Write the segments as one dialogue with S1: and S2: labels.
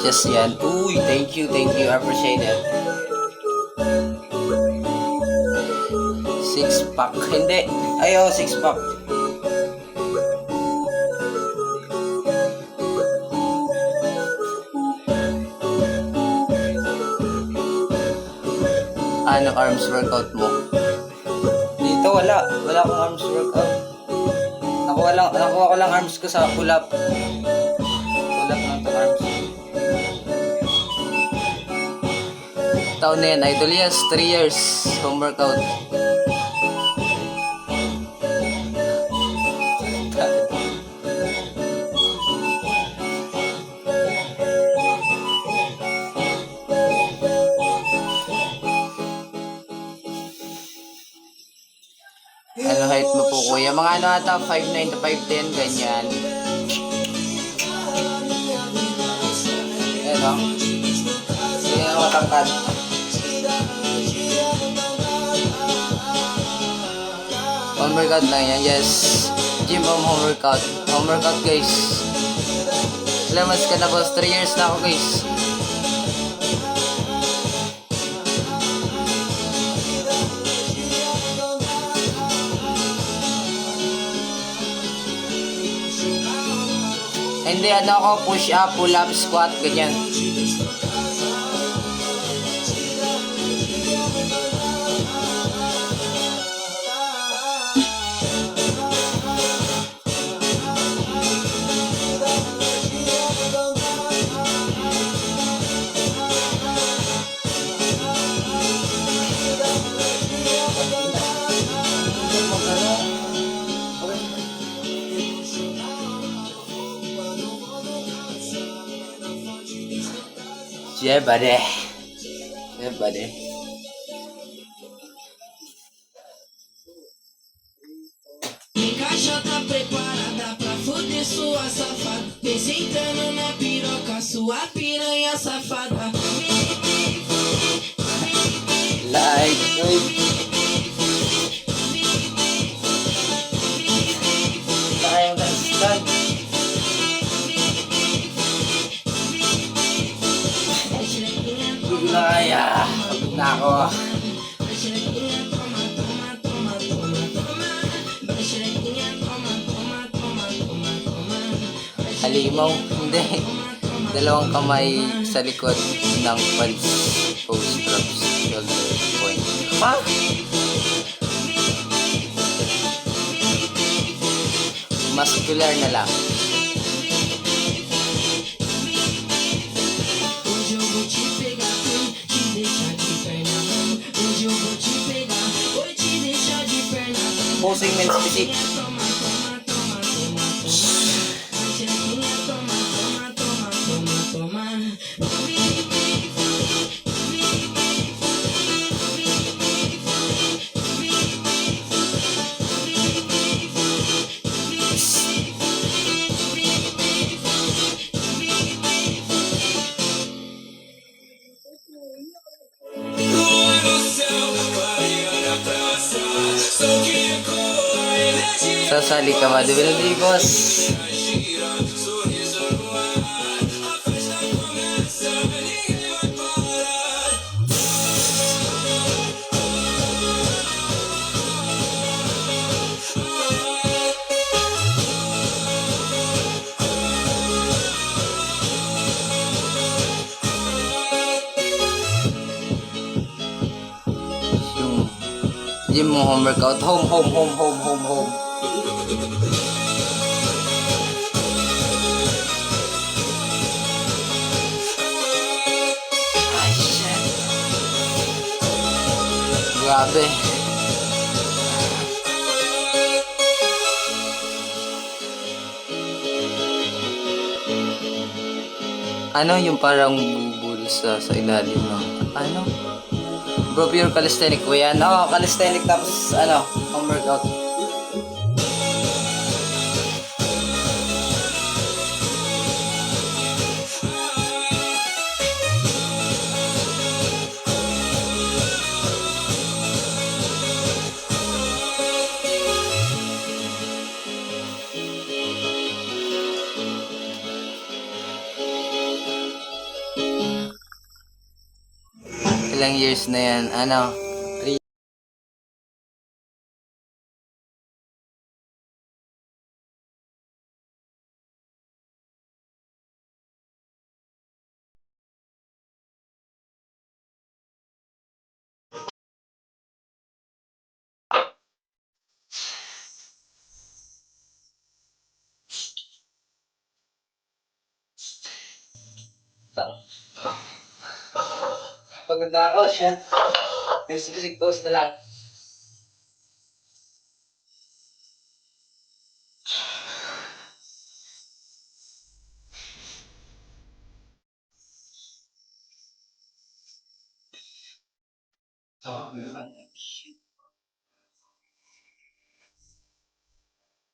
S1: Just yan. Uy, thank you, I appreciate it. 6-pack. Hindi. Ayo, 6-pack. Ano arms workout mo? Dito wala akong arms workout. Nakuha ko lang arms ko sa pull-up. Pull-up lang to arms. Taon na yan, Idol Yes, 3 years home workout. Ano height mo po kuya? Mga ano ata, 5'9 to 5'10, ganyan. Ayan o. Ganyan ang matangkad. Home workout lang yan, yes. Gym home workout. Home workout guys. Ilang months ka na boss? 3 years na ako guys. Hindi, ano ako, push up, pull up, squat, ganyan. Yeah, buddy. Yeah, buddy.
S2: Encaixa, tá preparada pra foder sua safada. Vem sentando na piroca, sua piranha safada.
S1: Like, sayang na stand. Kaya, pagod na ako. Halimaw, hindi. Dalawang kamay sa likod ng pads, post drops, shoulder point. Ha? Muscular na lang. Posing men's physique. Sasali ka ba? Di boss. Gym mo home workout. Home. Ay, shit. Grabe. Ano yung parang bubulsa sa ilalim ng ano? Bro, pure calisthenic ko yan. Oo, calisthenic tapos ano, home workout. ilang years na yan. Ano? 3. Pagod na ako siya. Music post na lang.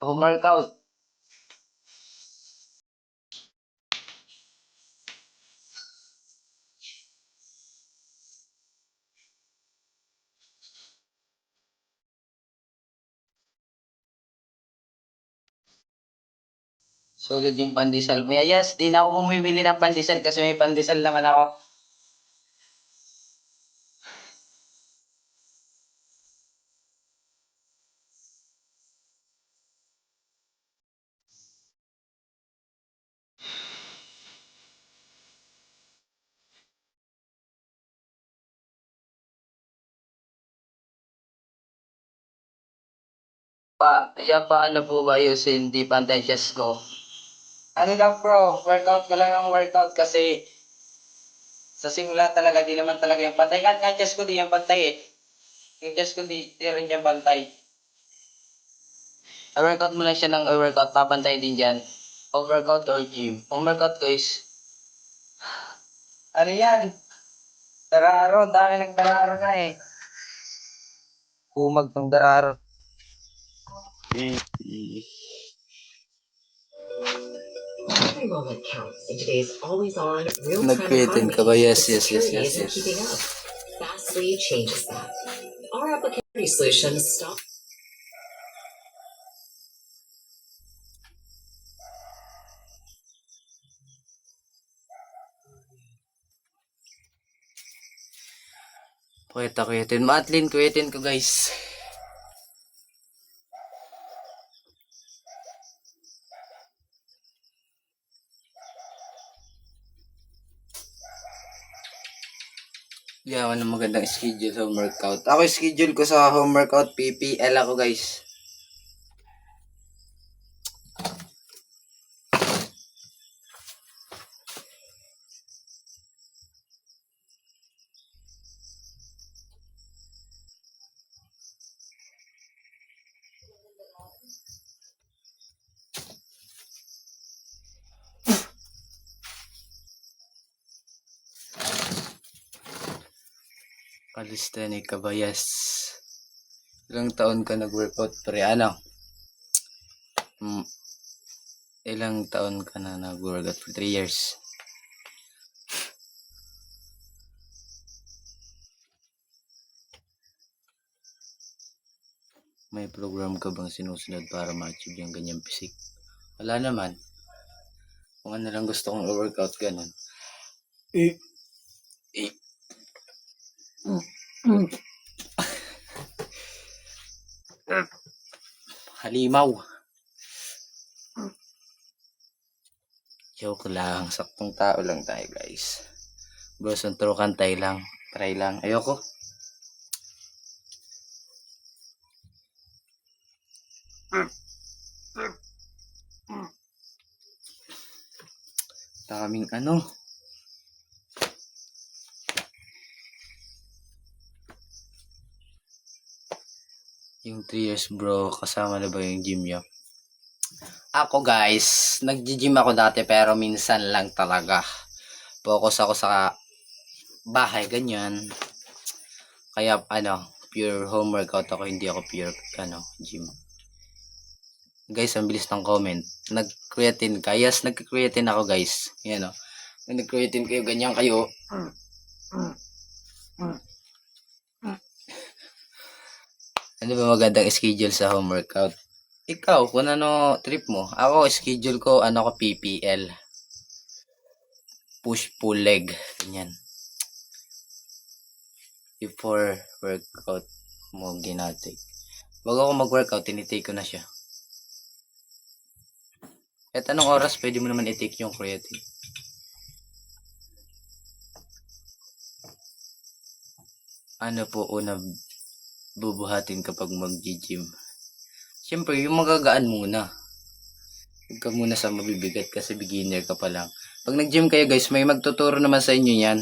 S1: Home-workout. Solid yung pandesal. May yes, di na ako bumibili ng pandesal kasi may pandesal naman ako. Paano po ba ayusin di pantay chest ko? Ano lang bro, workout ka lang ng workout kasi sa simula talaga di naman talaga yung pantay. Kahit nga chest ko di yung pantay eh. Yung chest ko di rin yung pantay. I-workout mo lang siya ng i-workout, papantay din dyan. Home workout or gym. Home workout ko is, ano yan? Dararo, dami ng dararo na eh. Kumag ng dararo.
S3: Every moment counts in today's always-on, real-time
S1: Nag-creatine
S3: economy.
S1: ka ba? Yes,
S3: But
S1: yes, yes,
S3: security
S1: yes,
S3: isn't
S1: yes.
S3: keeping up. Fastly changes that. Our application solutions stop.
S1: Pakita creatine. Maatlin creatine ko guys. Yaman ng magandang schedule sa home workout. Ako schedule ko sa home workout PPL ako guys. Calisthenic ka ba? Yes. Ilang taon ka nag-workout pre? Ano? Ilang taon ka na nag-workout? For 3 years. May program ka bang sinusunod para ma-achieve yung ganyang physique? Wala naman. Kung ano lang gusto kong i-workout, ganun. Halimaw. Joke lang. Saktong tao lang tayo guys. Bro, santro kantay lang. Try lang. Ayoko. Daming ano. Yung 3 years bro, kasama na ba yung gym nyo? Ako guys, nag-gym ako dati pero minsan lang talaga. Focus ako sa bahay, ganyan. Kaya ano, pure home workout ako, hindi ako pure gym. Guys, ang bilis ng comment. Nag-creatine ka? Yes, nag-creatine ako guys. Yan o. Nag-creatine kayo, ganyan kayo. Ano ba magandang schedule sa home workout? Ikaw, kung ano trip mo. Ako, schedule ko, ano ko, PPL. Push, pull, leg. Ganyan. before workout mo ginatake. Bago ako mag-workout, tinitake ko na siya. At anong oras pwede mo naman i-take yung creatine? Ano po una bubuhatin kapag mag-gym? Siyempre, yung magagaan muna. Huwag ka muna sa mabibigat kasi beginner ka pa lang. Pag nag-gym kayo guys, may magtuturo naman sa inyo yan.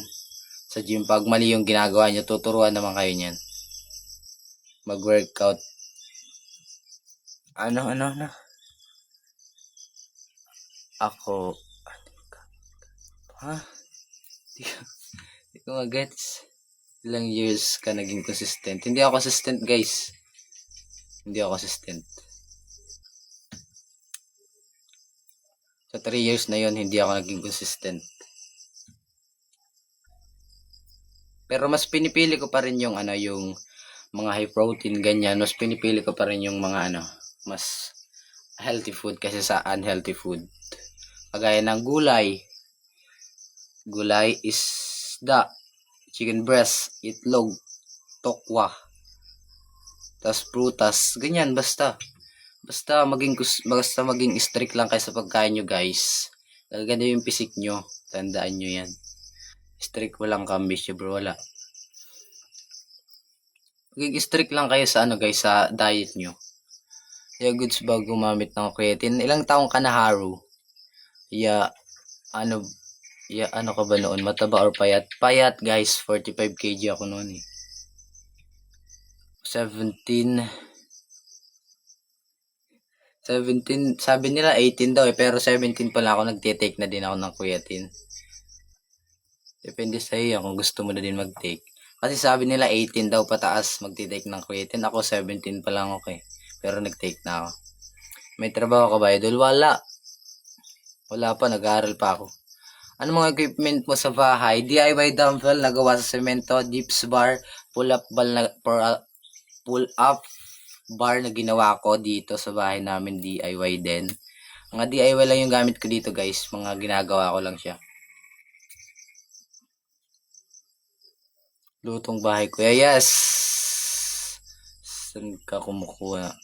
S1: Sa gym, pag mali yung ginagawa nyo, tuturuan naman kayo niyan. Mag-workout. Ano? Ako. Ha? Di ko magets. Ilang years ka naging consistent? Hindi ako consistent guys. Hindi ako consistent. Sa 3 years na yon hindi ako naging consistent. Pero mas pinipili ko pa rin yung yung mga high protein ganyan. Mas pinipili ko pa rin yung mga mas healthy food kasi sa unhealthy food. Kagaya ng gulay. Gulay, isda, chicken breast, itlog, tokwa, tas prutas, ganyan basta maging strict lang kayo sa pagkain nyo guys. Gaganda yung pisik nyo, tandaan nyo yan. Strict, walang kambis bro, wala. Maging strict lang kayo sa guys, sa diet nyo. Kaya goods ba gumamit ng creatine? Ilang taong ka na Haru? Ano ka ba noon? Mataba or payat? Payat guys, 45 kg ako noon 17, sabi nila 18 daw pero 17 pa lang ako, nagtitake na din ako ng creatine. Depende sa iyo kung gusto mo na din mag-take. Kasi sabi nila 18 daw pataas magtitake ng creatine. Ako 17 pa lang okay. Pero nag-take na ako. May trabaho ka ba, idol? Wala pa, nag-aaral pa ako. Ano mga equipment mo sa bahay? DIY dumbbell na gawa sa semento, dips bar, pull-up bar na ginawa ko dito sa bahay namin, DIY din. Mga DIY lang yung gamit ko dito guys. Mga ginagawa ko lang siya. Lutong bahay ko. Yes! Saan ka kumukuha?